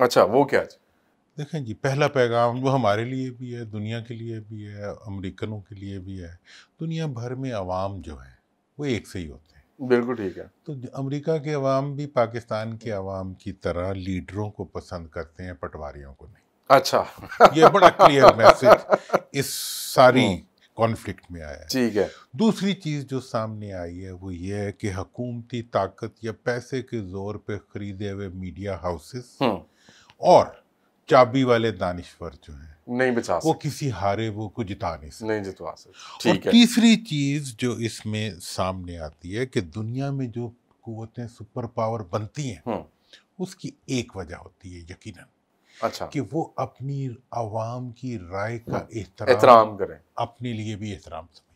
اچھا وہ کیا؟ دیکھیں جی، پہلا پیغام وہ ہمارے لیے بھی ہے، دنیا کے لیے بھی ہے، امریکنوں کے لیے بھی ہے، دنیا بھر میں عوام جو ہیں وہ ایک سے ہی ہوتے ہیں۔ بالکل ٹھیک ہے۔ تو امریکہ کے عوام بھی پاکستان کے عوام کی طرح لیڈروں کو پسند کرتے ہیں، پٹواریوں کو نہیں۔ اچھا یہ بڑا کلیئر میسج اس ساری کانفلکٹ میں آیا ہے۔ ٹھیک ہے۔ دوسری چیز جو سامنے آئی ہے وہ یہ ہے کہ حکومتی طاقت یا پیسے کے زور پہ خریدے ہوئے میڈیا ہاؤسز اور چابی والے دانشور جو ہیں نہیں بچا وہ کسی ہارے وہ کو جتا نہیں سکتے، نہیں جتوا سکتے۔ اور ٹھیک ہے۔ تیسری چیز جو اس میں سامنے آتی ہے کہ دنیا میں جو قوتیں سپر پاور بنتی ہیں اس کی ایک وجہ ہوتی ہے یقیناً اچھا کہ وہ اپنی عوام کی رائے کا احترام کریں، اپنے لیے بھی احترام سمجھتی۔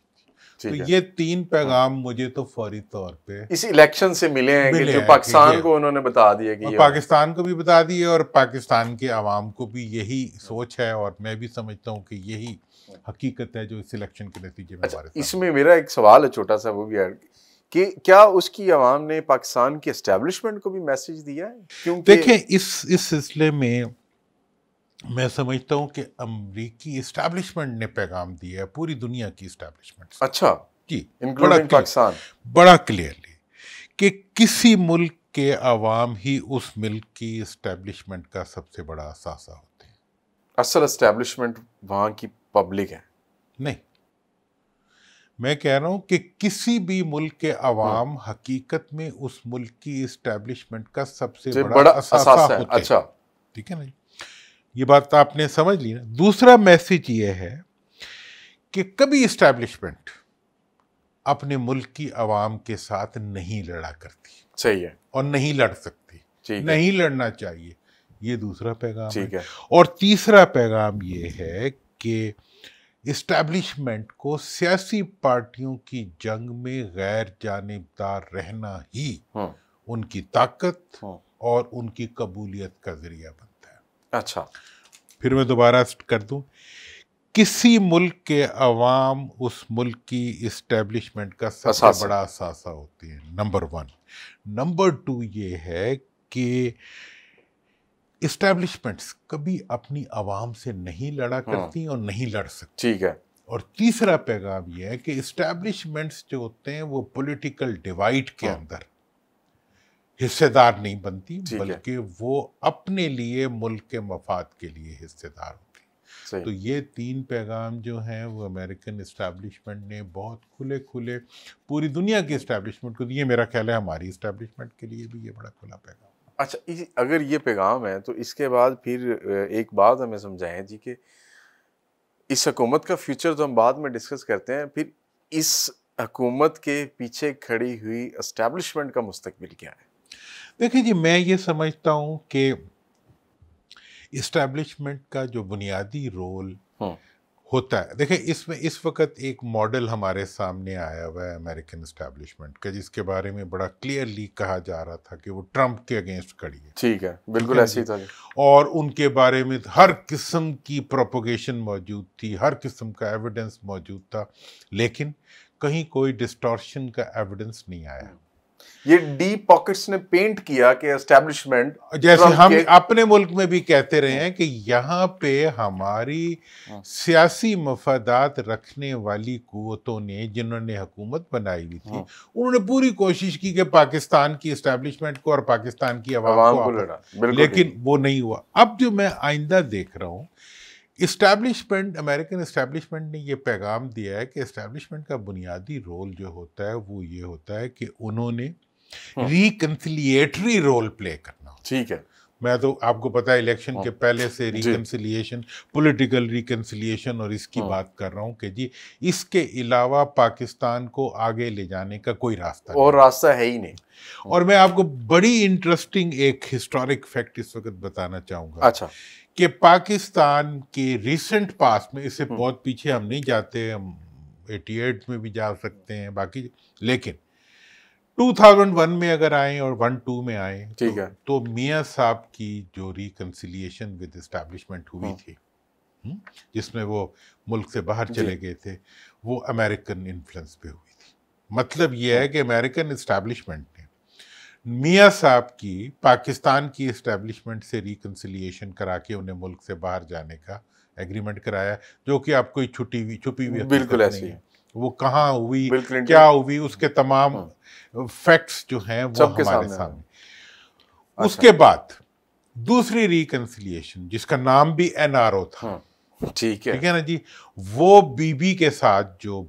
تو ٹھیک ہے۔ یہ تین پیغام مجھے تو فوری طور پہ اس الیکشن سے ملے ہیں کہ جو پاکستان کو انہوں نے بتا دیا کہ پاکستان کو بھی بتا دیے اور پاکستان کے عوام کو بھی یہی سوچ ہے، اور میں بھی سمجھتا ہوں کہ یہی حقیقت ہے جو اس الیکشن کے نتیجے میں ہمارے اس میں میرا ایک سوال ہے چھوٹا سا، وہ بھی ہے کہ کیا اس کی عوام نے پاکستان کی اسٹیبلشمنٹ کو بھی میسج دیا ہے؟ کیونکہ دیکھیں اس سلسلے میں سمجھتا ہوں کہ امریکی اسٹیبلشمنٹ نے پیغام دیا ہے پوری دنیا کی اسٹیبلشمنٹ۔ اچھا جی، انکلوڈنگ پاکستان، بڑا کلیئرلی کہ کسی ملک کے عوام ہی اس ملک کی اسٹیبلشمنٹ کا سب سے بڑا اثاثہ ہوتے ہیں۔ اصل اسٹیبلشمنٹ وہاں کی پبلک ہے؟ نہیں، میں کہہ رہا ہوں کہ کسی بھی ملک کے عوام حقیقت میں اس ملک کی اسٹیبلشمنٹ کا سب سے بڑا اثاثہ ہوتے ہیں۔ اچھا ٹھیک ہے نا، یہ بات آپ نے سمجھ لی نا۔ دوسرا میسج یہ ہے کہ کبھی اسٹیبلشمنٹ اپنے ملک کی عوام کے ساتھ نہیں لڑا کرتی، صحیح ہے، اور نہیں لڑ سکتی، نہیں لڑنا چاہیے، یہ دوسرا پیغام ہے۔ اور تیسرا پیغام یہ ہے کہ اسٹیبلشمنٹ کو سیاسی پارٹیوں کی جنگ میں غیر جانبدار رہنا ہی ان کی طاقت اور ان کی قبولیت کا ذریعہ بنتا ہے۔ اچھا، پھر میں دوبارہ کر دوں، کسی ملک کے عوام اس ملک کی اسٹیبلشمنٹ کا سب سے بڑا اثاثہ ہوتی ہے، نمبر 1۔ نمبر 2 یہ ہے کہ اسٹیبلشمنٹس کبھی اپنی عوام سے نہیں لڑا کرتی اور نہیں لڑ سکتی۔ ٹھیک ہے۔ اور تیسرا پیغام یہ ہے کہ اسٹیبلشمنٹس جو ہوتے ہیں وہ پولیٹیکل ڈیوائڈ کے اندر حصے دار نہیں بنتی، بلکہ وہ اپنے لیے ملک کے مفاد کے لیے حصے دار ہوتی۔ تو یہ تین پیغام جو ہیں وہ امریکن اسٹیبلشمنٹ نے بہت کھلے پوری دنیا کی اسٹیبلشمنٹ کو دیے۔ میرا خیال ہے ہماری اسٹیبلشمنٹ کے لیے بھی یہ بڑا کھلا پیغام۔ اچھا، اگر یہ پیغام ہے تو اس کے بعد پھر ایک بات ہمیں سمجھائیں جی کہ اس حکومت کا فیوچر تو ہم بعد میں ڈسکس کرتے ہیں، پھر اس حکومت کے پیچھے کھڑی ہوئی اسٹیبلشمنٹ کا مستقبل کیا ہے؟ دیکھیں جی، میں یہ سمجھتا ہوں کہ اسٹیبلشمنٹ کا جو بنیادی رول ہوتا ہے، دیکھیں اس میں اس وقت ایک ماڈل ہمارے سامنے آیا ہوا ہے امریکن اسٹیبلشمنٹ کا، جس کے بارے میں بڑا کلیئرلی کہا جا رہا تھا کہ وہ ٹرمپ کے اگینسٹ کھڑی ہے۔ ٹھیک ہے، بالکل ایسے ہی تھا، اور ان کے بارے میں ہر قسم کی پروپوگیشن موجود تھی، ہر قسم کا ایویڈنس موجود تھا، لیکن کہیں کوئی ڈسٹورشن کا ایویڈنس نہیں آیا۔ یہ ڈیپ پاکٹس نے پینٹ کیا کہ اسٹیبلشمنٹ، جیسے ہم اپنے ملک میں بھی کہتے رہے ہیں کہ یہاں پہ ہماری سیاسی مفادات رکھنے والی قوتوں نے جنہوں نے حکومت بنائی ہوئی تھی، انہوں نے پوری کوشش کی کہ پاکستان کی اسٹیبلشمنٹ کو اور پاکستان کی عوام کو لڑا، لیکن وہ نہیں ہوا۔ اب جو میں آئندہ دیکھ رہا ہوں، اسٹیبلشمنٹ، امریکن اسٹیبلشمنٹ نے یہ پیغام دیا ہے کہ اسٹیبلشمنٹ کا بنیادی رول جو ہوتا ہے وہ یہ ہوتا ہے کہ انہوں نے ریکنسلیٹری رول پلے کرنا۔ ٹھیک ہے، میں تو آپ کو پتا ہے الیکشن کے پہلے سے ریکنسلیشن، پولیٹیکل ریکنسلیشن اور اس کی بات کر رہا ہوں کہ جی اس کے علاوہ پاکستان کو آگے لے جانے کا کوئی راستہ نہیں، اور راستہ ہے ہی نہیں۔ اور میں آپ کو بڑی انٹرسٹنگ ایک ہسٹورک فیکٹ اس وقت بتانا چاہوں گا۔ اچھا، کہ پاکستان کے ریسنٹ پاسٹ میں، اس سے بہت پیچھے ہم نہیں جاتے، ہم 88 میں بھی جا سکتے ہیں باقی، لیکن 2001 میں اگر آئیں اور 12 میں آئیں تو میاں صاحب کی جو ریکنسلیشن ود اسٹیبلشمنٹ ہوئی تھی، جس میں وہ ملک سے باہر چلے گئے تھے، وہ امریکن انفلوئنس پہ ہوئی تھی۔ مطلب یہ ہے کہ امریکن اسٹیبلشمنٹ نے میاں صاحب کی پاکستان کی اسٹیبلشمنٹ سے ریکنسیلیشن کرا کے انہیں ملک سے باہر جانے کا ایگریمنٹ کرایا، جو کہ آپ کوئی چھپی ہوئی بالکل حقیقت ایسی نہیں ہے۔ وہ کہاں ہوئی، بل کلنٹن کیا ہوئی، اس کے تمام فیکٹس جو ہیں وہ سب کے ہمارے سامنے سامنے۔ اس کے بعد دوسری ریکنسیلیشن جس کا نام بھی این آر او تھا، ٹھیک ٹھیک ہے نا جی، وہ بی بی کے ساتھ جو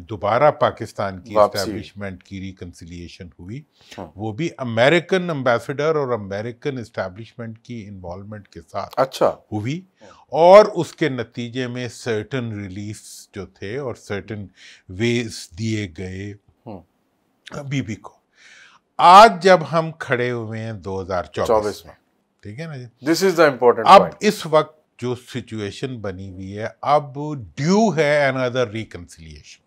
دوبارہ پاکستان کی اسٹیبلشمنٹ کی ریکنسیلیشن ہوئی، وہ بھی امریکن امبیسڈر اور امریکن اسٹیبلشمنٹ کی انوالومنٹ کے ساتھ اچھا ہوئی، اور اس کے نتیجے میں سرٹن ریلیف جو تھے اور سرٹن ویز دیے گئے بی بی کو۔ آج جب ہم کھڑے ہوئے ہیں 2024 میں، ٹھیک ہے نا جی، دس از دا امپورٹنٹ اب اس وقت جو سچویشن بنی ہوئی ہے، اب ڈیو ہے another reconciliation۔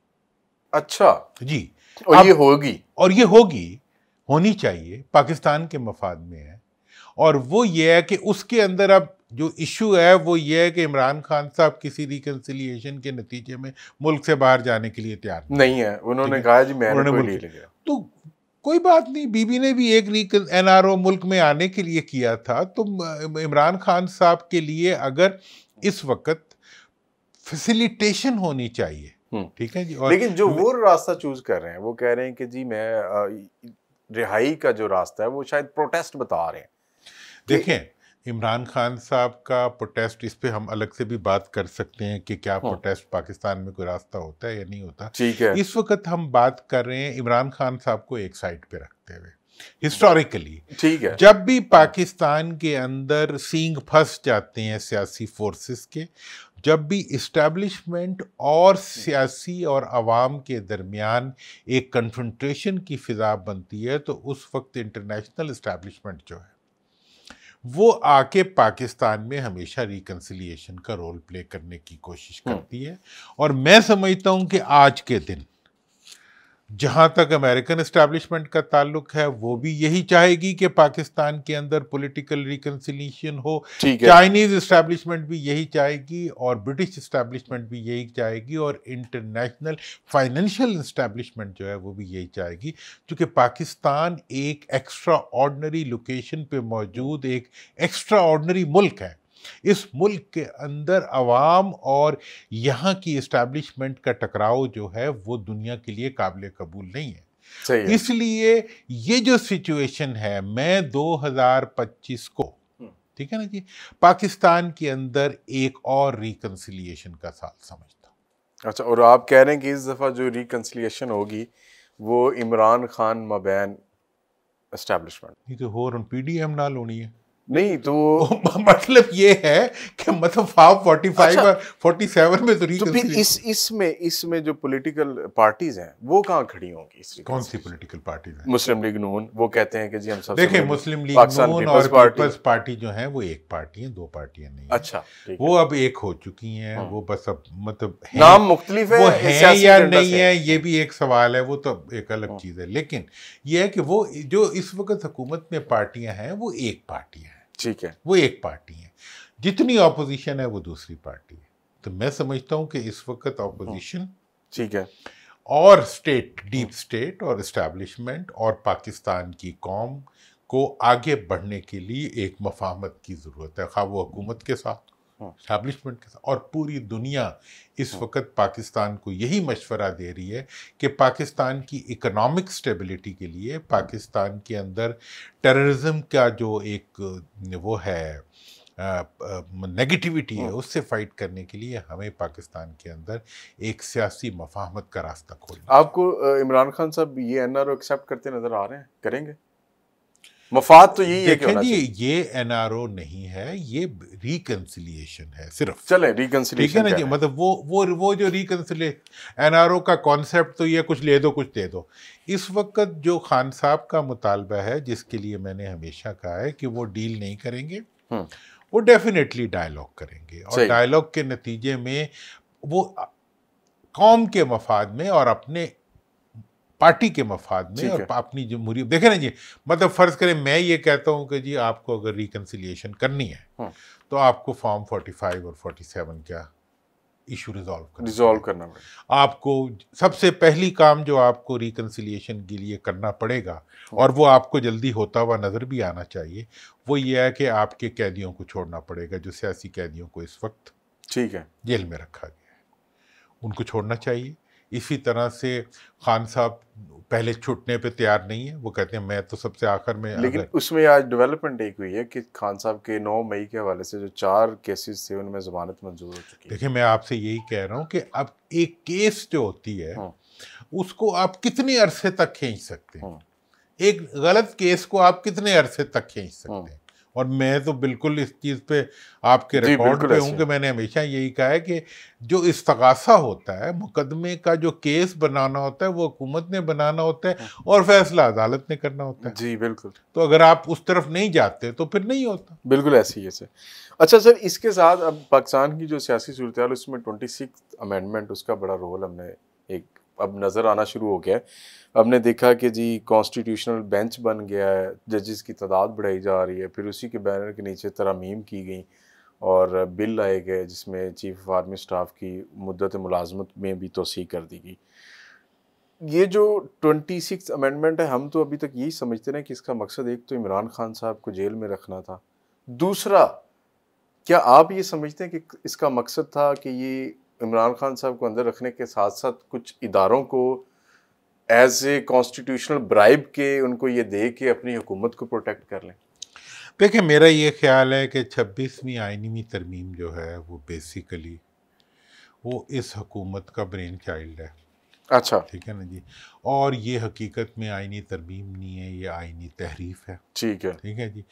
اچھا جی، اور یہ ہوگی، اور یہ ہونی چاہیے، پاکستان کے مفاد میں ہے، اور وہ یہ ہے کہ اس کے اندر اب جو ایشو ہے وہ یہ ہے کہ عمران خان صاحب کسی ریکنسیلیشن کے نتیجے میں ملک سے باہر جانے کے لیے تیار نہیں ہے۔ انہوں نے کہا جی میں نے کوئی لے لیا، تو کوئی بات نہیں، بی بی نے بھی ایک این آر او ملک میں آنے کے لیے کیا تھا، تو عمران خان صاحب کے لیے اگر اس وقت فیسیلیٹیشن ہونی چاہیے، ٹھیک ہے جی۔ لیکن جو وہ راستہ چوز کر رہے ہیں، وہ کہہ رہے ہیں کہ جی میں رہائی کا جو راستہ ہے وہ شاید پروٹیسٹ بتا رہے ہیں۔ دیکھیں، عمران خان صاحب کا پروٹیسٹ، اس پہ ہم الگ سے بھی بات کر سکتے ہیں کہ کیا پروٹیسٹ پاکستان میں کوئی راستہ ہوتا ہے یا نہیں ہوتا۔ ٹھیک ہے، اس وقت ہم بات کر رہے ہیں عمران خان صاحب کو ایک سائڈ پہ رکھتے ہوئے، ہسٹوریکلی ٹھیک ہے، جب بھی پاکستان کے اندر سینگ پھنس جاتے ہیں سیاسی فورسز کے، جب بھی اسٹیبلشمنٹ اور سیاسی اور عوام کے درمیان ایک کنفرنٹریشن کی فضا بنتی ہے، تو اس وقت انٹرنیشنل اسٹیبلشمنٹ جو ہے وہ آ کے پاکستان میں ہمیشہ ریکنسیلیشن کا رول پلے کرنے کی کوشش کرتی ہے۔ اور میں سمجھتا ہوں کہ آج کے دن جہاں تک امریکن اسٹیبلشمنٹ کا تعلق ہے، وہ بھی یہی چاہے گی کہ پاکستان کے اندر پولیٹیکل ریکنسیلیشن ہو، چائنیز اسٹیبلشمنٹ بھی یہی چاہے گی، اور برٹش اسٹیبلشمنٹ بھی یہی چاہے گی، اور انٹرنیشنل فائنینشیل اسٹیبلشمنٹ جو ہے وہ بھی یہی چاہے گی، کیونکہ پاکستان ایک ایکسٹرا آرڈنری لوکیشن پہ موجود ایک ایکسٹرا آرڈنری ملک ہے۔ اس ملک کے اندر عوام اور یہاں کی اسٹیبلشمنٹ کا ٹکراؤ جو ہے وہ دنیا کے لیے قابل قبول نہیں ہے۔ اس لیے یہ جو سچویشن ہے، میں 2025 کو، ٹھیک ہے نا جی، پاکستان کے اندر ایک اور ریکنسیلیشن کا سال سمجھتا ہوں۔ اچھا، اور آپ کہہ رہے ہیں کہ اس دفعہ جو ریکنسیلیشن ہوگی وہ عمران خان مابین اسٹیبلشمنٹ، یہ تو ہو رہا پی ڈی ایم نال ہونی ہے، نہیں تو مطلب یہ ہے کہ مطلب 45 اور 47 میں تو پھر اس میں جو پولیٹیکل پارٹیز ہیں وہ کہاں کھڑی ہوں گی؟ کون سی پولیٹیکل پارٹیز ہیں؟ مسلم لیگ نون، وہ کہتے ہیں کہ جی ہم سب دیکھیں، مسلم لیگ نون اور پیپلز پارٹی جو ہیں وہ ایک پارٹی ہیں، دو پارٹیاں نہیں ہیں۔ اچھا، وہ اب ایک ہو چکی ہیں، وہ بس اب مطلب نام مختلف ہے، وہ ہیں یا نہیں ہے یہ بھی ایک سوال ہے، وہ تو ایک الگ چیز ہے، لیکن یہ ہے کہ وہ جو اس وقت حکومت میں پارٹیاں ہیں وہ ایک پارٹی ہیں، ٹھیک ہے، وہ ایک پارٹی ہے، جتنی اپوزیشن ہے وہ دوسری پارٹی ہے۔ تو میں سمجھتا ہوں کہ اس وقت اپوزیشن، ٹھیک ہے، اور اسٹیٹ، ڈیپ اسٹیٹ اور اسٹیبلشمنٹ اور پاکستان کی قوم کو آگے بڑھنے کے لیے ایک مفاہمت کی ضرورت ہے، خواہ وہ حکومت کے ساتھ، اسٹیبلشمنٹ کے ساتھ، اور پوری دنیا اس وقت پاکستان کو یہی مشورہ دے رہی ہے کہ پاکستان کی اکنامک سٹیبلٹی کے لیے، پاکستان کے اندر ٹیررزم کا جو ایک وہ ہے نیگیٹیوٹی ہے، اس سے فائٹ کرنے کے لیے ہمیں پاکستان کے اندر ایک سیاسی مفاہمت کا راستہ کھولنا۔ آپ کو عمران خان صاحب یہ این آر او ایکسیپٹ کرتے نظر آ رہے ہیں؟ کریں گے؟ مفاد تو یہی ہے کہ دیکھیں جی، یہ این آر او نہیں ہے، یہ ریکنسیلیشن ہے صرف۔ چلیں ریکنسیلیشن، ٹھیک ہے نا جی، مطلب وہ جو ریکنسیلیشن این آر او کا کانسیپٹ تو یہ کچھ لے دو کچھ دے دو۔ اس وقت جو خان صاحب کا مطالبہ ہے، جس کے لیے میں نے ہمیشہ کہا ہے کہ وہ ڈیل نہیں کریں گے، وہ ڈیفینیٹلی ڈائیلاگ کریں گے، اور ڈائیلاگ کے نتیجے میں وہ قوم کے مفاد میں اور اپنے پارٹی کے مفاد میں اور اپنی جمہوریت، دیکھیں نا جی، مطلب فرض کریں میں یہ کہتا ہوں کہ جی آپ کو اگر ریکنسیلیشن کرنی ہے تو آپ کو فارم 45 اور 47 کیا ایشو ریزالو کرنا پڑے. آپ کو سب سے پہلی کام جو آپ کو ریکنسیلیشن کے لیے کرنا پڑے گا، اور وہ آپ کو جلدی ہوتا ہوا نظر بھی آنا چاہیے، وہ یہ ہے کہ آپ کے قیدیوں کو چھوڑنا پڑے گا، جو سیاسی قیدیوں کو اس وقت ٹھیک ہے جیل میں رکھا گیا ہے، ان کو چھوڑنا چاہیے. اسی طرح سے خان صاحب پہلے چھوٹنے پہ تیار نہیں ہیں، وہ کہتے ہیں میں تو سب سے آخر میں. لیکن اس میں آج ڈیولپمنٹ ایک ہوئی ہے کہ خان صاحب کے 9 مئی کے حوالے سے جو 4 کیسز تھے ان میں ضمانت منظور ہو چکی ہے. دیکھیں میں آپ سے یہی کہہ رہا ہوں کہ اب ایک کیس جو ہوتی ہے اس کو آپ کتنے عرصے تک کھینچ سکتے ہیں، ایک غلط کیس کو آپ کتنے عرصے تک کھینچ سکتے ہیں. اور میں تو بالکل اس چیز پہ آپ کے ریکارڈ پہ ہوں کہ میں نے ہمیشہ یہی کہا ہے کہ جو استغاثہ ہوتا ہے، مقدمے کا جو کیس بنانا ہوتا ہے وہ حکومت نے بنانا ہوتا ہے اور فیصلہ عدالت نے کرنا ہوتا ہے. جی بالکل. تو اگر آپ اس طرف نہیں جاتے تو پھر نہیں ہوتا. بالکل ایسے ہی ہے سر. اچھا سر، اس کے ساتھ اب پاکستان کی جو سیاسی صورتحال اس میں 26 امینڈمنٹ اس کا بڑا رول ہم نے ایک اب نظر آنا شروع ہو گیا ہے. ہم نے دیکھا کہ جی کانسٹیٹیوشنل بینچ بن گیا ہے، ججز کی تعداد بڑھائی جا رہی ہے، پھر اسی کے بینر کے نیچے ترامیم کی گئیں اور بل لائے گئے جس میں چیف آف آرمی سٹاف کی مدت ملازمت میں بھی توسیع کر دی گئی. یہ جو 26 امینڈمنٹ ہے، ہم تو ابھی تک یہی سمجھتے ہیں کہ اس کا مقصد ایک تو عمران خان صاحب کو جیل میں رکھنا تھا، دوسرا کیا آپ یہ سمجھتے ہیں کہ اس کا مقصد تھا کہ یہ عمران خان صاحب کو اندر رکھنے کے ساتھ ساتھ کچھ اداروں کو ایز اے کانسٹیٹیوشنل برائب کے ان کو یہ دے کے اپنی حکومت کو پروٹیکٹ کر لیں؟ دیکھیں میرا یہ خیال ہے کہ 26ویں آئینی ترمیم جو ہے وہ بیسیکلی وہ اس حکومت کا برین چائلڈ ہے. اچھا ٹھیک ہے نا جی. اور یہ حقیقت میں آئینی ترمیم نہیں ہے، یہ آئینی تحریف ہے. ٹھیک ہے. ٹھیک ہے جی.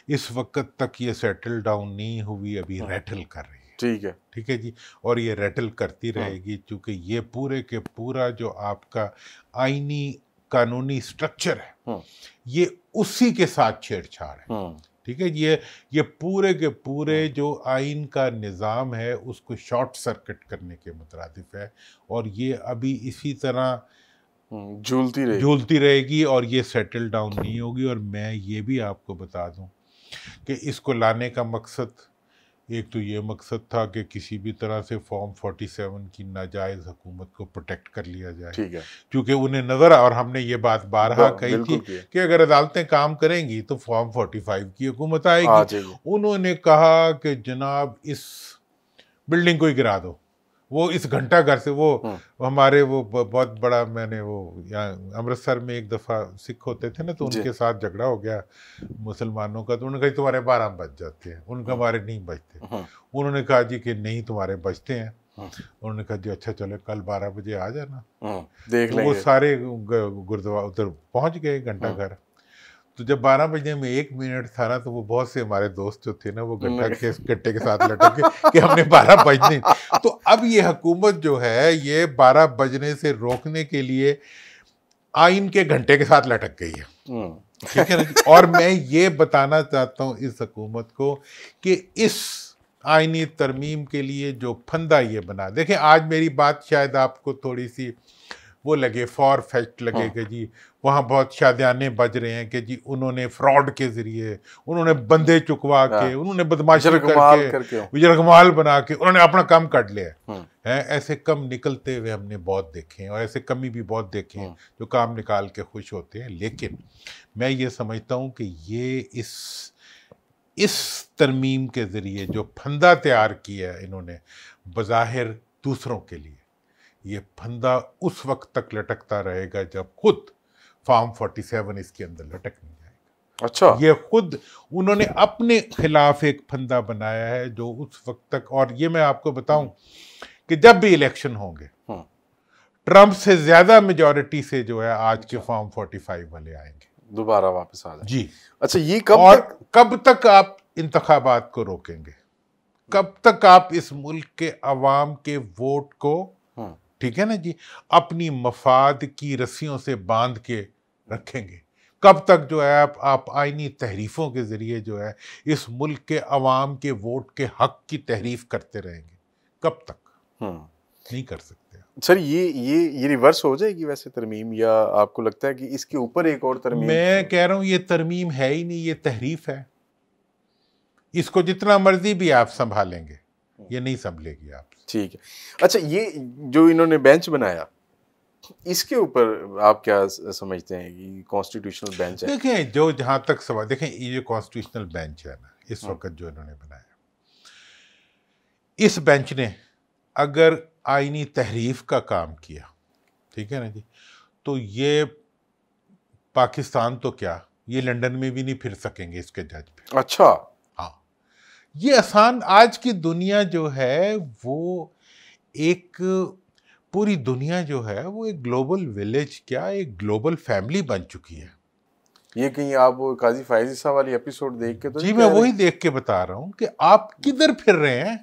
اس وقت تک یہ سیٹل ڈاؤن نہیں ہوئی، ابھی ریٹل کر رہی ہے. ٹھیک ہے. ٹھیک ہے جی. اور یہ ریٹل کرتی رہے گی کیونکہ یہ پورے کے پورا جو آپ کا آئینی قانونی سٹرکچر ہے یہ اسی کے ساتھ چھیڑ چھاڑ ہے. ٹھیک ہے. یہ پورے کے پورے جو آئین کا نظام ہے اس کو شارٹ سرکٹ کرنے کے مترادف ہے، اور یہ ابھی اسی طرح جھولتی رہے گی اور یہ سیٹل ڈاؤن نہیں ہوگی. اور میں یہ بھی آپ کو بتا دوں کہ اس کو لانے کا مقصد ایک تو یہ مقصد تھا کہ کسی بھی طرح سے فارم 47 کی ناجائز حکومت کو پروٹیکٹ کر لیا جائے. ٹھیک ہے. کیونکہ انہیں نظر، اور ہم نے یہ بات بارہا کہی تھی کہ اگر عدالتیں کام کریں گی تو فارم 45 کی حکومت آئے گی. انہوں نے کہا کہ جناب اس بلڈنگ کو ہی گرا دو. وہ اس گھنٹہ گھر سے وہ ہمارے وہ بہت بڑا، میں نے وہ یہاں امرتسر میں ایک دفعہ سکھ ہوتے تھے نا تو ان کے ساتھ جھگڑا ہو گیا مسلمانوں کا، تو انہوں نے کہا تمہارے 12 بج جاتے ہیں، ان کا ہمارے نہیں بجتے. انہوں نے کہا جی کہ نہیں تمہارے بجتے ہیں. انہوں نے کہا جی اچھا چلو کل 12 بجے آ جانا. وہ سارے گردوارا ادھر پہنچ گئے گھنٹہ گھر. تو جب 12 بجنے میں 1 منٹ تھا نا تو وہ بہت سے ہمارے دوست جو تھے نا وہ گھنٹے کے ساتھ لٹک گئے کہ ہم نے 12 بجنے. تو اب یہ حکومت جو ہے یہ 12 بجنے سے روکنے کے لیے آئین کے گھنٹے کے ساتھ لٹک گئی ہے. ٹھیک ہے نا. اور میں یہ بتانا چاہتا ہوں اس حکومت کو کہ اس آئینی ترمیم کے لیے جو پھندا یہ بنا، دیکھیں آج میری بات شاید آپ کو تھوڑی سی وہ لگے فار فیکٹ لگے کہ جی وہاں بہت شادیانے بج رہے ہیں کہ جی انہوں نے فراڈ کے ذریعے، انہوں نے بندے چکوا کے، انہوں نے بدماشی کر کے، یرغمال بنا کے انہوں نے اپنا کام کر لیا ہے. ایسے کم نکلتے ہوئے ہم نے بہت دیکھے ہیں، اور ایسے کمی بھی بہت دیکھے ہیں جو کام نکال کے خوش ہوتے ہیں. لیکن میں یہ سمجھتا ہوں کہ یہ اس ترمیم کے ذریعے جو پھندا تیار کیا ہے انہوں نے بظاہر دوسروں کے لیے، یہ پھندا اس وقت تک لٹکتا رہے گا جب خود فارم 47 اس کے اندر لٹک نہیں جائے گا. اچھا. یہ خود انہوں نے اپنے خلاف ایک پھندا بنایا ہے جو اس وقت تک، اور یہ میں آپ کو بتاؤں کہ جب بھی الیکشن ہوں گے ٹرمپ سے زیادہ میجورٹی سے جو ہے آج کے فارم 45 والے آئیں گے، دوبارہ واپس آ جائیں. جی. اچھا یہ کب تک آپ انتخابات کو روکیں گے؟ کب تک آپ اس ملک کے عوام کے ووٹ کو، ٹھیک ہے نا جی، اپنی مفاد کی رسیوں سے باندھ کے رکھیں گے؟ کب تک جو ہے آپ آئینی تحریفوں کے ذریعے جو ہے اس ملک کے عوام کے ووٹ کے حق کی تحریف کرتے رہیں گے؟ کب تک؟ نہیں کر سکتے. سر یہ ریورس ہو جائے گی ویسے ترمیم، یا آپ کو لگتا ہے کہ اس کے اوپر ایک اور ترمیم؟ میں کہہ رہا ہوں یہ ترمیم ہے ہی نہیں، یہ تحریف ہے. اس کو جتنا مرضی بھی آپ سنبھالیں گے یہ نہیں سنبھلے گی آپ سے. ٹھیک ہے. اچھا یہ جو انہوں نے بینچ بنایا اس کے اوپر آپ کیا سمجھتے ہیں یہ کانسٹیٹیوشنل بینچ ہے؟ دیکھیں جو جہاں تک سوال، دیکھیں یہ جو کانسٹیٹیوشنل بینچ ہے نا اس وقت جو انہوں نے بنایا، اس بینچ نے اگر آئینی تحریف کا کام کیا، ٹھیک ہے نا جی، تو یہ پاکستان تو کیا یہ لنڈن میں بھی نہیں پھر سکیں گے اس کے جج پہ. اچھا. ہاں یہ آسان، آج کی دنیا جو ہے وہ ایک پوری دنیا جو ہے وہ ایک گلوبل ولیج کیا ایک گلوبل فیملی بن چکی ہے. یہ کہیں آپ وہ قاضی فائزی صاحب والی ایپیسوڈ دیکھ کے تو جی میں وہی دیکھ کے بتا رہا ہوں کہ آپ کدھر پھر رہے ہیں.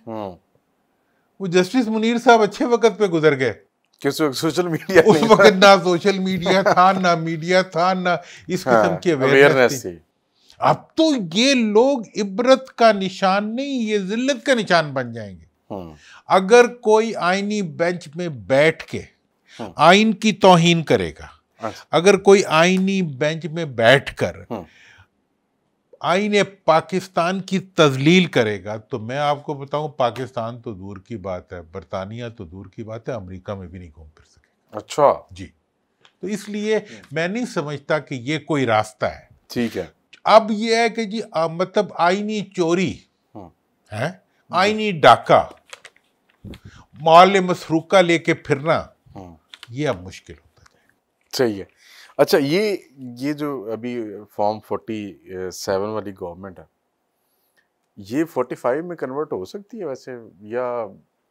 وہ جسٹس منیر صاحب اچھے وقت پہ گزر گئے، کس وقت سوشل میڈیا اس وقت نہ سوشل میڈیا تھا نہ میڈیا تھا نہ اس قسم کی اویئرنیس تھی. اب تو یہ لوگ عبرت کا نشان نہیں، یہ ذلت کا نشان بن جائیں گے. اگر کوئی آئینی بینچ میں بیٹھ کے آئین کی توہین کرے گا، اگر کوئی آئینی بینچ میں بیٹھ کر آئین پاکستان کی تذلیل کرے گا، تو میں آپ کو بتاؤں پاکستان تو دور کی بات ہے، برطانیہ تو دور کی بات ہے، امریکہ میں بھی نہیں گھوم پھر سکے. اچھا جی. تو اس لیے میں نہیں سمجھتا کہ یہ کوئی راستہ ہے. ٹھیک ہے. اب یہ ہے کہ جی مطلب آئینی چوری ہے، آئینی ڈاکہ، مال مسروقہ لے کے پھرنا، یہ اب مشکل ہوتا ہے. صحیح ہے. اچھا یہ جو ابھی فارم 47 والی گورنمنٹ ہے یہ 45 میں کنورٹ ہو سکتی ہے ویسے، یا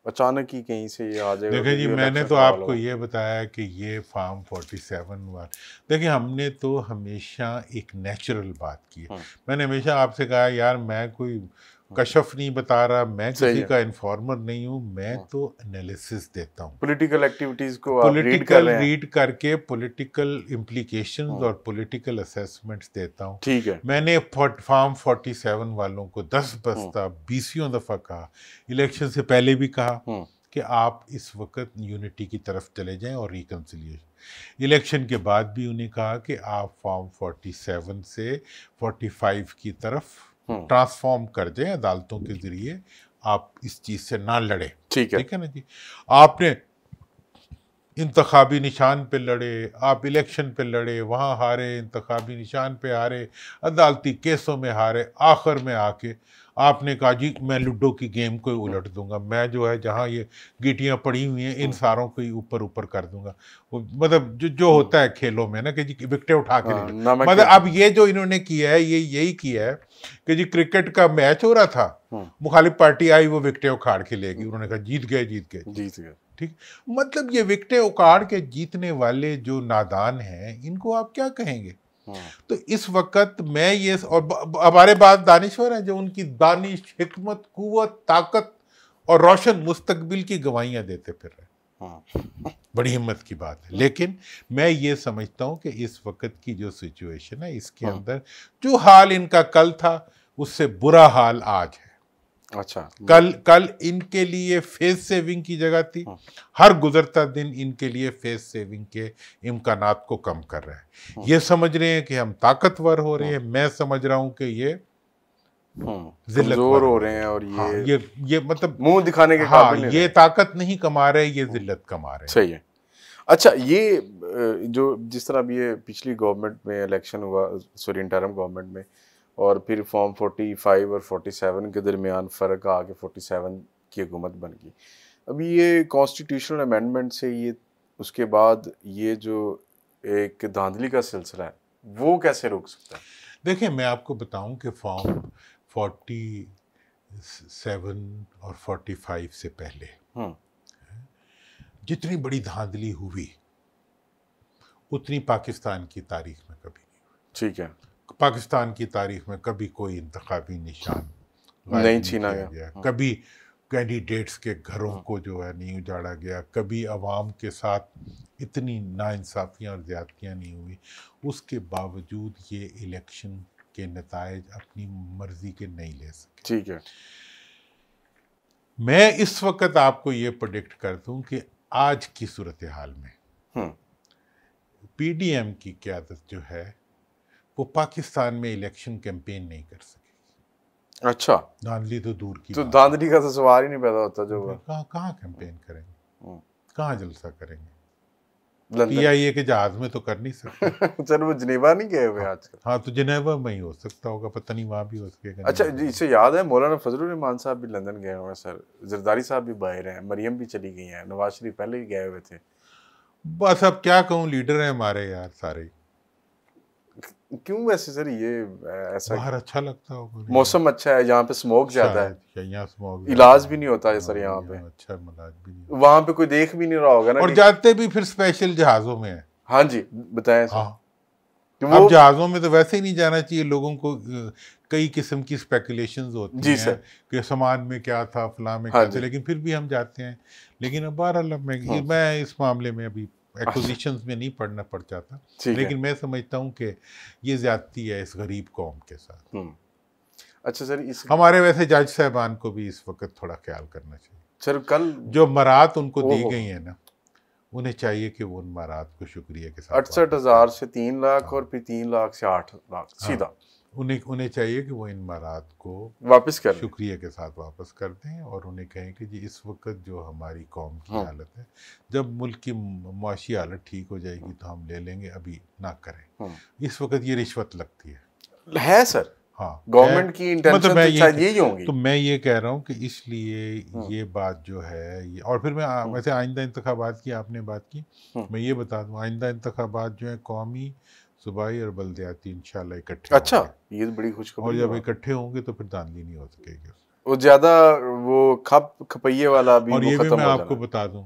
اچانک ہی کہیں سے یہ آ جائے گا؟ دیکھیں جی میں نے تو آپ کو یہ بتایا کہ یہ فارم 47 دیکھیں ہم نے تو ہمیشہ ایک نیچرل بات کی ہے. میں نے ہمیشہ آپ سے کہا یار میں کوئی کشف نہیں بتا رہا، میں کسی کا انفارمر نہیں ہوں، میں تو انالیسس دیتا ہوں، پولیٹیکل ایکٹیویٹیز کو آپ ریڈ کر کے پولیٹیکل امپلیکیشنز اور پولیٹیکل اسیسمنٹس دیتا ہوں. ٹھیک ہے. میں نے فارم 47 والوں کو 10 بستہ 20 دفعہ کہا، الیکشن سے پہلے بھی کہا کہ آپ اس وقت یونٹی کی طرف چلے جائیں اور ریکنسیلیشن. الیکشن کے بعد بھی انہیں کہا کہ آپ فارم 47 سے 45 کی طرف ٹرانسفارم کر جائیں، عدالتوں کے ذریعے آپ اس چیز سے نہ لڑیں. ٹھیک ہے نا جی. آپ نے انتخابی نشان پہ لڑے، آپ الیکشن پہ لڑے، وہاں ہارے، انتخابی نشان پہ ہارے، عدالتی کیسوں میں ہارے، آخر میں آ کے آپ نے کہا جی میں لوڈو کی گیم کو الٹ دوں گا، میں جو ہے جہاں یہ گیٹیاں پڑی ہوئی ہیں ان ساروں کو اوپر کر دوں گا. مطلب جو ہوتا ہے کھیلوں میں نا کہ جی وکٹیں اٹھا کے لے لیں. مطلب اب یہ جو انہوں نے کیا ہے یہ یہی کیا ہے کہ جی کرکٹ کا میچ ہو رہا تھا، مخالف پارٹی آئی وہ وکٹیں اکھاڑ کے لے گی، انہوں نے کہا جیت گئے. ٹھیک، مطلب یہ وکٹیں اکھاڑ کے جیتنے والے جو نادان ہیں ان کو آپ کیا کہیں گے؟ تو اس وقت میں یہ، اور ہمارے بعد دانشور ہیں جو ان کی دانش، حکمت، قوت، طاقت اور روشن مستقبل کی گواہیاں دیتے پھر رہے. بڑی ہمت کی بات ہے. لیکن میں یہ سمجھتا ہوں کہ اس وقت کی جو سچویشن ہے اس کے اندر جو حال ان کا کل تھا اس سے برا حال آج ہے. اچھا کل ان کے لیے فیس سیونگ کی جگہ تھی، ہر گزرتا دن ان کے لیے فیس سیونگ کے امکانات کو کم کر رہے ہیں. یہ سمجھ رہے ہیں کہ ہم طاقتور ہو رہے ہیں، میں سمجھ رہا ہوں کہ یہ کمزور ہو رہے ہیں، اور یہ مطلب منہ دکھانے کے قابل نہیں، یہ طاقت نہیں کما رہے، یہ ذلت کما رہے ہیں. صحیح ہے. اچھا یہ جو جس طرح بھی یہ پچھلی گورنمنٹ میں الیکشن ہوا، سوری انٹرم گورنمنٹ میں، اور پھر فارم 45 اور 47 کے درمیان فرق آ کے 47 کی حکومت بن گئی. ابھی یہ کانسٹیٹیوشنل امینڈمنٹ سے یہ اس کے بعد یہ جو ایک دھاندلی کا سلسلہ ہے وہ کیسے روک سکتا ہے؟ دیکھیں میں آپ کو بتاؤں کہ فارم 47 اور 45 سے پہلے جتنی بڑی دھاندلی ہوئی اتنی پاکستان کی تاریخ میں کبھی نہیں ہوئی. ٹھیک ہے. پاکستان کی تاریخ میں کبھی کوئی انتخابی نشان نہیں چھینا گیا، کبھی کینڈیڈیٹس کے گھروں کو جو ہے نہیں اجاڑا گیا، کبھی عوام کے ساتھ اتنی ناانصافیاں اور زیادتیاں نہیں ہوئی. اس کے باوجود یہ الیکشن کے نتائج اپنی مرضی کے نہیں لے سکے. ٹھیک ہے. میں اس وقت آپ کو یہ پریڈکٹ کرتا ہوں کہ آج کی صورتحال میں پی ڈی ایم کی قیادت جو ہے وہ پاکستان میں الیکشن کیمپین نہیں کر سکے. اچھا دھاندلی تو دور کی تو دھاندلی کا تو سوال ہی نہیں پیدا ہوتا جو کہاں کیمپین کریں گے, کہاں جلسہ کریں گے؟ لندن پی آئی اے کے جہاز میں تو کر نہیں سکتے. چل وہ جنیوا نہیں گئے ہوئے آج کل. ہاں تو جنیوا میں ہی ہو سکتا ہوگا, پتہ نہیں وہاں بھی ہو سکے گا. اچھا جی, اس سے یاد ہے مولانا فضل الرحمان صاحب بھی لندن گئے ہوئے ہیں سر, زرداری صاحب بھی باہر ہیں, مریم بھی چلی گئی ہیں, نواز شریف پہلے ہی گئے ہوئے تھے. بس اب کیا کہوں, لیڈر ہیں ہمارے یار سارے. کیوں ویسے سر یہ ایسا؟ باہر اچھا لگتا ہوگا, موسم اچھا ہے, یہاں پہ سموک زیادہ ہے, یہاں سموک علاج بھی نہیں ہوتا ہے سر یہاں پہ, اچھا علاج بھی نہیں, وہاں پہ کوئی دیکھ بھی نہیں رہا ہوگا نا. اور جاتے بھی پھر اسپیشل جہازوں میں ہیں. ہاں جی بتائیں سر. اب جہازوں میں تو ویسے ہی نہیں جانا چاہیے, لوگوں کو کئی قسم کی اسپیکولیشنز ہوتی ہیں کہ سامان میں کیا تھا, فلاں میں کیا تھا, لیکن پھر بھی ہم جاتے ہیں. لیکن اب بہرحال میں اس معاملے میں ابھی ایکوزیشنز میں نہیں پڑ جاتا, لیکن میں سمجھتا ہوں کہ یہ زیادتی ہے اس غریب قوم کے ساتھ. اچھا سر, ہمارے ویسے جج صاحبان کو بھی اس وقت تھوڑا خیال کرنا چاہیے. سر کل جو مرات ان کو دی گئی ہیں نا, انہیں چاہیے کہ وہ ان مارات کو شکریہ کے ساتھ 68,000 سے 3 لاکھ اور پھر 3 لاکھ سے 8 لاکھ سیدھا انہیں چاہیے کہ وہ ان مارات کو واپس کر شکریہ کے ساتھ واپس کر دیں, اور انہیں کہیں کہ جی اس وقت جو ہماری قوم کی حالت ہے, جب ملک کی معاشی حالت ٹھیک ہو جائے گی تو ہم لے لیں گے, ابھی نہ کریں. اس وقت یہ رشوت لگتی ہے سر. ہاں, گورنمنٹ کی انٹینشن تو شاید یہی ہوں گی. تو میں یہ کہہ رہا ہوں کہ اس لیے یہ بات جو ہے, اور پھر میں ویسے آئندہ انتخابات کی آپ نے بات کی, میں یہ بتا دوں آئندہ انتخابات جو ہیں قومی, صوبائی اور بلدیاتی انشاءاللہ اکٹھے. اچھا, یہ بڑی خوشخبری. اور جب اکٹھے ہوں گے تو پھر دھاندلی نہیں ہو سکے گی, وہ زیادہ وہ کھپئیے والا بھی. اور یہ بھی میں آپ کو بتا دوں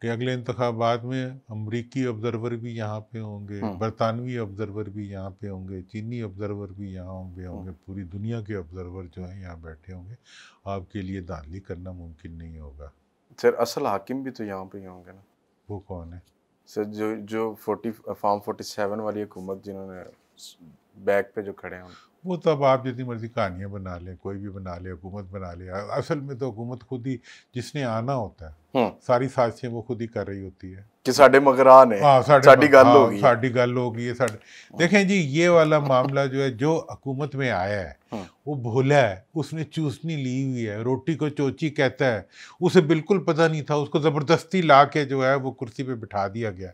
کہ اگلے انتخابات میں امریکی آبزرور بھی یہاں پہ ہوں گے, برطانوی آبزرور بھی یہاں پہ ہوں گے, چینی آبزرور بھی یہاں ہوں گے, پوری دنیا کے آبزرور جو ہیں یہاں بیٹھے ہوں گے. آپ کے لیے دھاندلی کرنا ممکن نہیں ہوگا. سر اصل حاکم بھی تو یہاں پہ ہی ہوں گے نا. وہ کون ہے سر؟ جو فارم 47 والی حکومت جنہوں نے بیک پہ جو کھڑے ہیں. وہ تو اب آپ جتنی مرضی کہانیاں بنا لیں, کوئی بھی بنا لے, حکومت بنا لے, اصل میں تو حکومت خود ہی جس نے آنا ہوتا ہے, ساری سازشیں وہ خود ہی کر رہی ہوتی ہے کہ ساڈے مگران ہے, ساڈی گل ہوگی, ساڈی گل ہوگی. دیکھیں جی, یہ والا معاملہ جو ہے, جو حکومت میں آیا ہے وہ بھولا ہے, اس نے چوسنی لی ہوئی ہے, روٹی کو چوچی کہتا ہے, اسے بالکل پتہ نہیں تھا, اس کو زبردستی لا کے جو ہے وہ کرسی پہ بٹھا دیا گیا,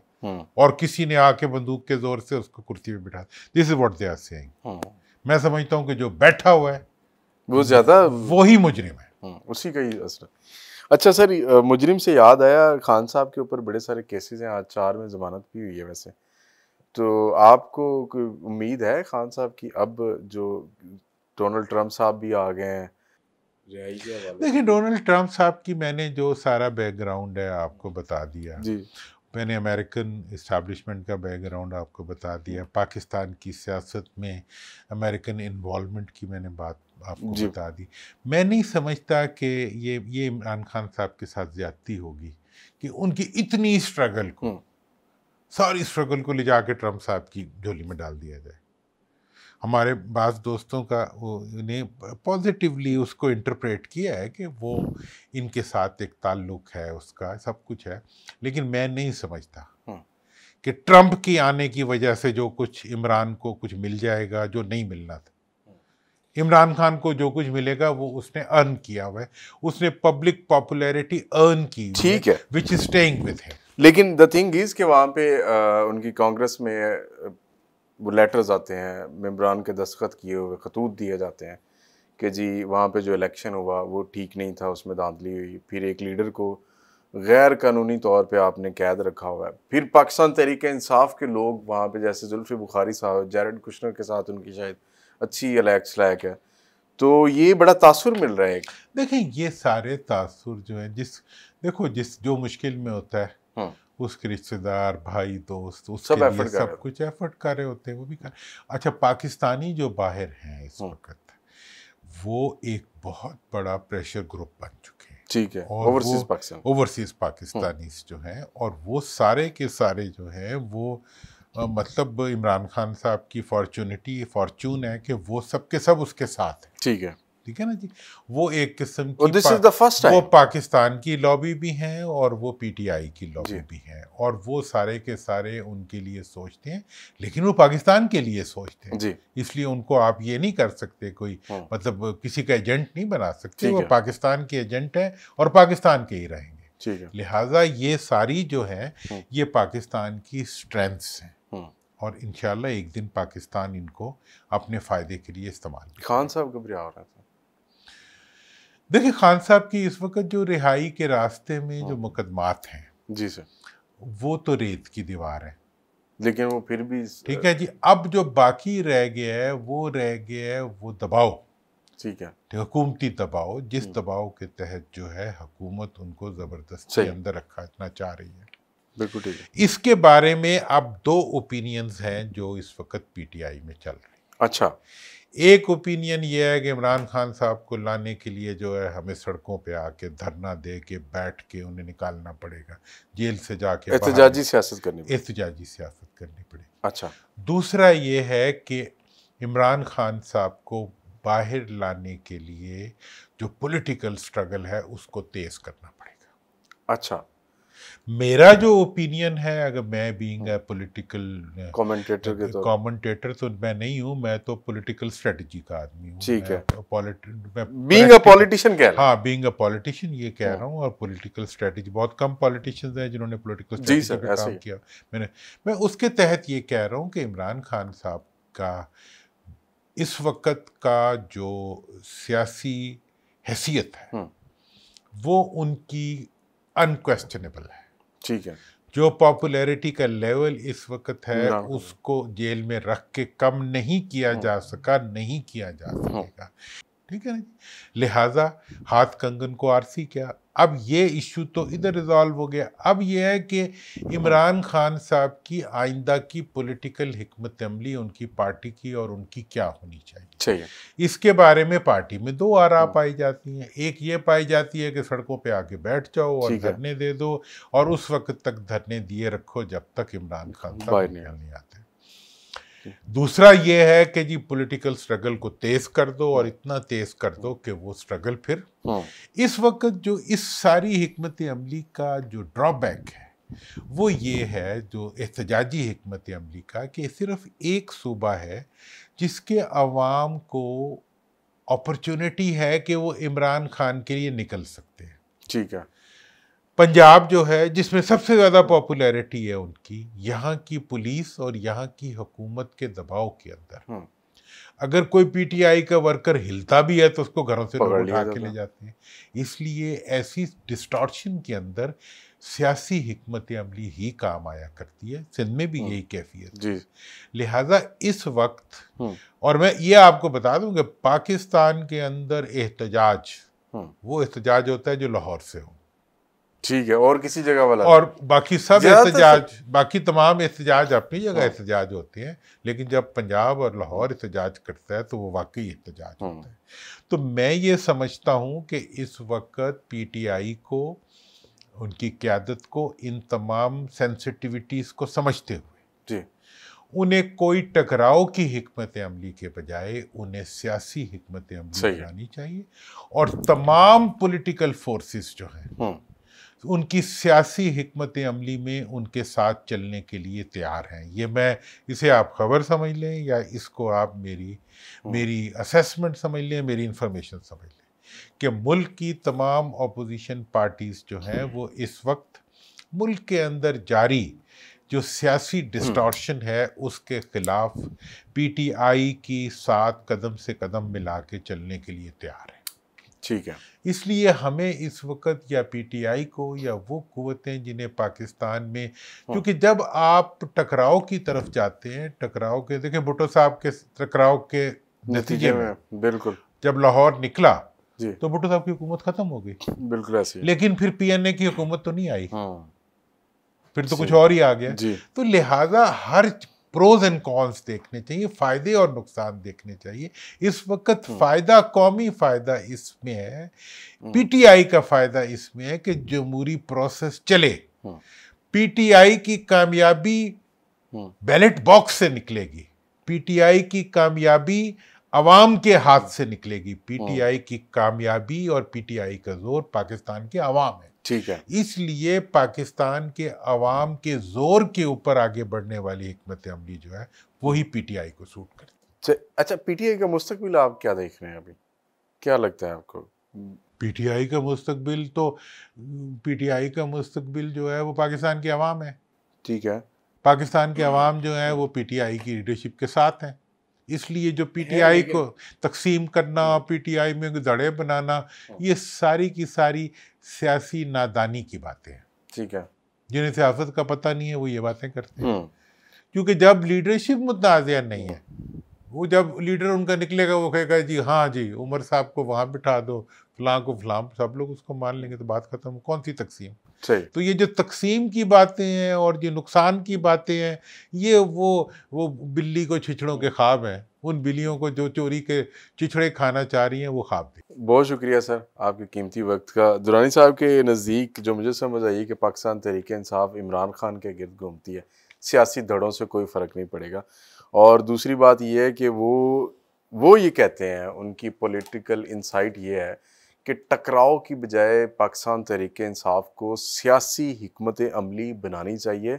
اور کسی نے آ کے بندوق کے زور سے اس کو کرسی پہ بٹھا. This is what they are seeing. میں سمجھتا ہوں کہ جو بیٹھا ہوا ہے وہ زیادہ وہی مجرم ہے, اسی کا ہی اثر. اچھا سر, مجرم سے یاد آیا, خان صاحب کے اوپر بڑے سارے کیسز ہیں, آج 4 میں ضمانت بھی ہوئی ہے ویسے, تو آپ کو کوئی امید ہے خان صاحب کی اب جو ڈونلڈ ٹرمپ صاحب بھی آ گئے ہیں رہائی کے حوالے؟ دیکھیں, ڈونلڈ ٹرمپ صاحب کی میں نے جو سارا بیک گراؤنڈ ہے آپ کو بتا دیا. جی, میں نے امریکن اسٹیبلشمنٹ کا بیک گراؤنڈ آپ کو بتا دیا, پاکستان کی سیاست میں امریکن انوالومنٹ کی میں نے بات آپ کو بتا دی. میں نہیں سمجھتا کہ یہ عمران خان صاحب کے ساتھ زیادتی ہوگی کہ ان کی اتنی اسٹرگل کو, ساری اسٹرگل کو لے جا کے ٹرمپ صاحب کی جھولی میں ڈال دیا جائے. ہمارے بعض دوستوں کا نے پازیٹیولی اس کو انٹرپریٹ کیا ہے کہ وہ ان کے ساتھ ایک تعلق ہے, اس کا سب کچھ ہے, لیکن میں نہیں سمجھتا کہ ٹرمپ کی آنے کی وجہ سے جو کچھ عمران کو کچھ مل جائے گا جو نہیں ملنا تھا. عمران خان کو جو کچھ ملے گا وہ اس نے ارن کیا ہوا ہے, اس نے پبلک پاپولیرٹی ارن کی, ٹھیک ہے, وچ از اسٹیئنگ ود ہم. لیکن دا تھنگ از کہ وہاں پہ ان کی کانگریس میں وہ لیٹرز آتے ہیں, ممبران کے دستخط کیے ہوئے خطوط دیے جاتے ہیں کہ جی وہاں پہ جو الیکشن ہوا وہ ٹھیک نہیں تھا, اس میں دھاندلی ہوئی, پھر ایک لیڈر کو غیر قانونی طور پہ آپ نے قید رکھا ہوا ہے, پھر پاکستان تحریک انصاف کے لوگ وہاں پہ جیسے زلفی بخاری صاحب, جیرڈ کشنر کے ساتھ ان کی شاید اچھی الیکس ہے, تو یہ بڑا تاثر مل رہا ہے. دیکھیں, یہ سارے تاثر جو ہیں, دیکھو جو مشکل میں ہوتا ہے اس کے رشتے دار, بھائی, دوست, اس کے لیے سب کچھ ایفرٹ کر رہے ہوتے ہیں, وہ بھی کر. اچھا, پاکستانی جو باہر ہیں اس وقت, وہ ایک بہت بڑا پریشر گروپ بن چکے ہیں. ٹھیک ہے, اوورسیز پاکستانیز جو ہیں, اور وہ سارے کے سارے جو ہیں وہ مطلب عمران خان صاحب کی فارچون ہے کہ وہ سب کے سب اس کے ساتھ ہیں. ٹھیک ہے, ٹھیک ہے نا جی. وہ ایک قسم کی وہ پاکستان کی لابی بھی ہیں اور وہ پی ٹی آئی کی لابی بھی ہیں, اور وہ سارے کے سارے ان کے لیے سوچتے ہیں, لیکن وہ پاکستان کے لیے سوچتے ہیں. اس لیے ان کو آپ یہ نہیں کر سکتے, کوئی مطلب کسی کا ایجنٹ نہیں بنا سکتے. وہ پاکستان کے ایجنٹ ہیں اور پاکستان کے ہی رہیں گے. لہٰذا یہ ساری جو ہے یہ پاکستان کی سٹرینتھس ہیں, اور انشاءاللہ ایک دن پاکستان ان کو اپنے فائدے کے لیے استعمال کرے. خان صاحب گھبرا ہو رہا تھا. دیکھیں خان صاحب کی اس وقت جو رہائی کے راستے میں جو مقدمات ہیں جی سر, وہ تو ریت کی دیوار ہے, لیکن وہ پھر بھی ٹھیک ہے جی. اب جو باقی رہ گیا ہے وہ دباؤ, ٹھیک ہے, حکومتی دباؤ, جس دباؤ کے تحت جو ہے حکومت ان کو زبردستی اندر رکھنا چاہ رہی ہے. بالکل ٹھیک ہے. اس کے بارے میں اب 2 اوپینینز ہیں جو اس وقت پی ٹی آئی میں چل رہے ہیں. اچھا. ایک اوپینین یہ ہے کہ عمران خان صاحب کو لانے کے لیے جو ہے ہمیں سڑکوں پہ آ کے دھرنا دے کے بیٹھ کے انہیں نکالنا پڑے گا, جیل سے جا کے احتجاجی سیاست کرنی پڑے گی. اچھا. دوسرا یہ ہے کہ عمران خان صاحب کو باہر لانے کے لیے جو پولیٹیکل سٹرگل ہے اس کو تیز کرنا پڑے گا. اچھا. میرا جو اوپینین ہے, اگر میں بینگ اے پولیٹیکل کامنٹیٹر تو میں نہیں ہوں, میں تو پولیٹیکل اسٹریٹجی کا آدمی ہوں. ٹھیک ہے. بینگ اے پولیٹیشین کہہ رہا ہوں. ہاں, بینگ اے پولیٹیشین یہ کہہ رہا ہوں. اور پولیٹیکل اسٹریٹجی بہت کم پولیٹیشینز ہیں جنہوں نے پولیٹیکل اسٹریٹجی پہ کام کیا. میں اس کے تحت یہ کہہ رہا ہوں کہ عمران خان صاحب کا اس وقت کا جو سیاسی حیثیت ہے وہ ان کی انکویسچنیبل ہے. ٹھیک ہے. جو پاپولیرٹی کا لیول اس وقت ہے اس کو جیل میں رکھ کے کم نہیں کیا جا سکا, نہیں کیا جا سکے گا. ٹھیک ہے نا جی. لہٰذا ہاتھ کنگن کو آرسی کیا. اب یہ ایشو تو ادھر ریزالو ہو گیا. اب یہ ہے کہ عمران خان صاحب کی آئندہ کی پولیٹیکل حکمت عملی ان کی پارٹی کی اور ان کی کیا ہونی چاہیے. اس کے بارے میں پارٹی میں 2 آراء پائی جاتی ہیں. ایک یہ پائی جاتی ہے کہ سڑکوں پہ آ کے بیٹھ جاؤ اور دھرنے دے دو, اور اس وقت تک دھرنے دیے رکھو جب تک عمران خان صاحب نہیں آتے. دوسرا یہ ہے کہ جی پولیٹیکل سٹرگل کو تیز کر دو, اور اتنا تیز کر دو کہ وہ سٹرگل پھر اس وقت جو اس ساری حکمت عملی کا جو ڈرا بیک ہے وہ یہ ہے, جو احتجاجی حکمت عملی کا, کہ صرف ایک صوبہ ہے جس کے عوام کو اپرچونٹی ہے کہ وہ عمران خان کے لیے نکل سکتے ہیں. ٹھیک ہے. پنجاب جو ہے جس میں سب سے زیادہ پاپولیرٹی ہے ان کی, یہاں کی پولیس اور یہاں کی حکومت کے دباؤ کے اندر اگر کوئی پی ٹی آئی کا ورکر ہلتا بھی ہے تو اس کو گھروں سے لوگ اٹھا کے لے جاتے ہیں. اس لیے ایسی ڈسٹارشن کے اندر سیاسی حکمت عملی ہی کام آیا کرتی ہے. سندھ میں بھی یہی کیفیت ہے. لہٰذا اس وقت, اور میں یہ آپ کو بتا دوں کہ پاکستان کے اندر احتجاج وہ احتجاج ہوتا ہے جو لاہور سے ہو. ٹھیک ہے. اور کسی جگہ والا, اور باقی سب احتجاج, باقی تمام احتجاج اپنی جگہ احتجاج ہوتے ہیں, لیکن جب پنجاب اور لاہور احتجاج کرتا ہے تو وہ واقعی احتجاج ہوتا ہے. تو میں یہ سمجھتا ہوں کہ اس وقت پی ٹی آئی کو, ان کی قیادت کو ان تمام سینسٹیوٹیز کو سمجھتے ہوئے انہیں کوئی ٹکراؤ کی حکمت عملی کے بجائے انہیں سیاسی حکمت عملی بنانی چاہیے, اور تمام پولیٹیکل فورسز جو ہیں ان کی سیاسی حکمت عملی میں ان کے ساتھ چلنے کے لیے تیار ہیں. یہ میں اسے آپ خبر سمجھ لیں یا اس کو آپ میری اسیسمنٹ سمجھ لیں, میری انفارمیشن سمجھ لیں, کہ ملک کی تمام اپوزیشن پارٹیز جو ہیں وہ اس وقت ملک کے اندر جاری جو سیاسی ڈسٹارشن ہے اس کے خلاف پی ٹی آئی کی ساتھ قدم سے قدم ملا کے چلنے کے لیے تیار ہیں. ٹھیک ہے. اس لیے ہمیں اس وقت یا پی ٹی آئی کو یا وہ قوتیں جنہیں پاکستان میں, کیونکہ جب آپ ٹکراؤ کی طرف جاتے ہیں, ٹکراؤ کے, دیکھیں بھٹو صاحب کے ٹکراؤ کے نتیجے میں بالکل جب لاہور نکلا تو بھٹو صاحب کی حکومت ختم ہو گئی. بالکل ایسے. لیکن پھر پی این اے کی حکومت تو نہیں آئی, پھر تو کچھ اور ہی آ گیا. تو لہٰذا ہر پروز اینڈ کونس دیکھنے چاہیے, فائدے اور نقصان دیکھنے چاہیے. اس وقت فائدہ, قومی فائدہ اس میں ہے, پی ٹی آئی کا فائدہ اس میں ہے کہ جمہوری پروسیس چلے. پی ٹی آئی کی کامیابی بیلٹ باکس سے نکلے گی, پی ٹی آئی کی کامیابی عوام کے ہاتھ سے نکلے گی. پی ٹی آئی کی کامیابی اور پی ٹی آئی کا زور پاکستان کے عوام ہے. ٹھیک ہے. اس لیے پاکستان کے عوام کے زور کے اوپر آگے بڑھنے والی حکمت عملی جو ہے وہی پی ٹی آئی کو سوٹ کرتی ہے. اچھا پی ٹی آئی کا مستقبل آپ کیا دیکھ رہے ہیں ابھی؟ کیا لگتا ہے آپ کو؟ پی ٹی آئی کا مستقبل تو پی ٹی آئی کا مستقبل جو ہے وہ پاکستان کے عوام ہے. ٹھیک ہے. پاکستان کے عوام جو ہیں وہ پی ٹی آئی کی لیڈرشپ کے ساتھ ہیں. اس لیے جو پی ٹی آئی کو تقسیم کرنا، پی ٹی آئی میں دڑے بنانا، یہ ساری کی ساری سیاسی نادانی کی باتیں ہیں. ٹھیک ہے. جنہیں سیاست کا پتہ نہیں ہے وہ یہ باتیں کرتے ہیں. کیونکہ جب لیڈرشپ متنازع نہیں ہے، وہ جب لیڈر ان کا نکلے گا وہ کہے گا جی ہاں جی عمر صاحب کو وہاں بٹھا دو، فلاں کو فلاں، سب لوگ اس کو مان لیں گے تو بات ختم. کون سی تقسیم؟ تو یہ جو تقسیم کی باتیں ہیں اور جو نقصان کی باتیں ہیں، یہ وہ بلی کو چھچڑوں کے خواب ہیں. ان بلیوں کو جو چوری کے چچڑے کھانا چاہ رہی ہیں وہ خواب دیں. بہت شکریہ سر آپ کے قیمتی وقت کا. درانی صاحب کے نزدیک جو مجھے سمجھ آئی کہ پاکستان تحریک انصاف عمران خان کے گرد گھومتی ہے، سیاسی دھڑوں سے کوئی فرق نہیں پڑے گا. اور دوسری بات یہ ہے کہ وہ یہ کہتے ہیں، ان کی پولیٹیکل انسائٹ یہ ہے کہ ٹکراؤ کی بجائے پاکستان تحریک انصاف کو سیاسی حکمت عملی بنانی چاہیے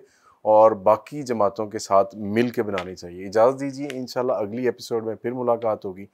اور باقی جماعتوں کے ساتھ مل کے بنانی چاہیے. اجازت دیجیے، انشاءاللہ اگلی ایپیسوڈ میں پھر ملاقات ہوگی.